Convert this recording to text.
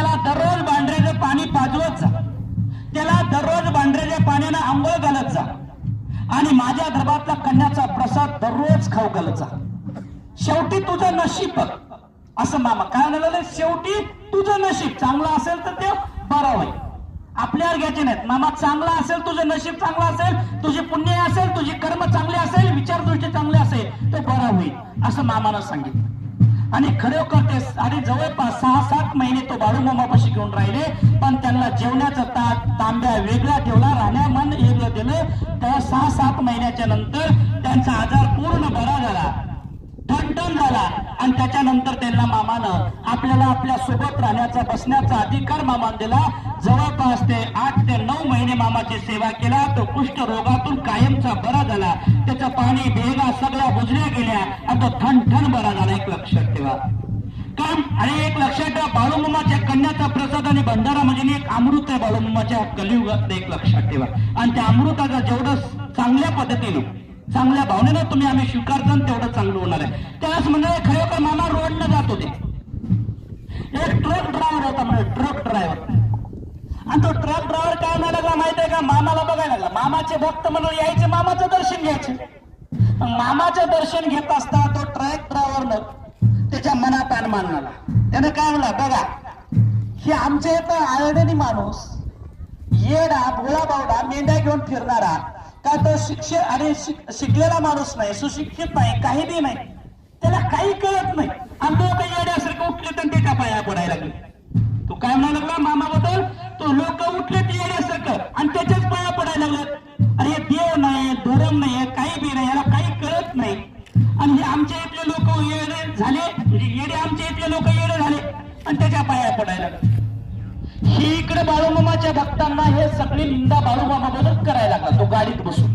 त्याला दररोज बांढऱ्याचं पाणी पाजवत जा, त्याला दररोज बांढऱ्याच्या पाण्यानं आंघोळ घालत जा आणि माझ्या दरबारातला कन्याचा प्रसाद दररोज खाऊ घालत जा. शेवटी तुझं नशीब बघ असं मामा काय म्हणाले. शेवटी तुझं नशीब चांगलं असेल तर ते बरं होईल. आपल्यावर घ्यायचे नाहीत. मामा चांगला असेल, तुझं नशीब चांगलं असेल, तुझी पुण्य असेल, तुझी कर्म चांगले असेल, विचारदृष्टी चांगली असेल तर बरं होईल असं मामानं सांगितलं. आणि खरोखर ते आणि जवळपास 6-7 महिने तो बाळूमामापाशी घेऊन राहिले. पण त्यांना जेवणाचा तांब्या वेगळा ठेवला, राहण्यामान वेगळं दिलं. त्या 6-7 महिन्याच्या नंतर त्यांचा आजार पूर्ण बरा झाला, ठणठण झाला. आणि त्याच्यानंतर त्यांना मामानं आपल्याला आपल्या सोबत राहण्याचा बसण्याचा अधिकार मामान दिला. जवळपास ते 8 ते 9 महिने मामाची सेवा केला. तो कुष्ठ रोगातून कायमचा बरा झाला. त्याचं पाणी भेगा सगळ्या बुजल्या गेल्या आणि तो ठणठण बरा झाला. एक लक्षात ठेवा काम. आणि एक लक्षात ठेवा, बाळूमामाच्या कन्याचा प्रसाद आणि भंडारा म्हणजे एक अमृत आहे बाळूमामाच्या कलियुगात. एक लक्षात ठेवा. आणि त्या अमृताचा जेवढं चांगल्या पद्धतीनं चांगल्या भावनेनं तुम्ही आम्ही स्वीकारता तेवढं चांगलं होणार आहे. त्याच म्हणजे खरोखर मामा रोडनं जात होते. एक ट्रक ड्रायव्हर होता म्हणजे ट्रक ड्रायव्हर. आणि तो ट्रक ड्रायव्हर काय म्हणायला लागला माहिती आहे का, मामाला बघायला लागला. मामाचे भक्त म्हणून यायचे, मामाचं दर्शन घ्यायचे. मामाचं दर्शन घेत असता तो ट्रक ड्रायव्हरनं त्याच्या मनात अनुमान आला. त्याने काय म्हणला, बघा हे आमच्या इथं आळणी माणूस येडा भोळा बावडा मेंढ्या घेऊन फिरणारा का तो शिकलेला माणूस नाही, सुशिक्षित नाही, काही बी नाही, त्याला काही कळत नाही. आणि लोक येड्यासारखं उठले तर त्याच्या पाया पडायला लागले. तू काय म्हणायला लागला मामाबद्दल, तो लोक उठले ते येड्यासारखं आणि त्याच्याच पाया पडायला लागले. अरे देव नाही, धर्म नाही, काही बी नाही, याला काही कळत नाही. आणि हे आमच्या इथले लोक येडे झाले, येडे आमच्या इथले लोक येडे झाले आणि त्याच्या पाया पडायला लागले. ही इकडे बाळूमामाच्या भक्तांना हे सगळी निंदा बाळूमामाबद्दल करायला लागला. तो गाडीत बसून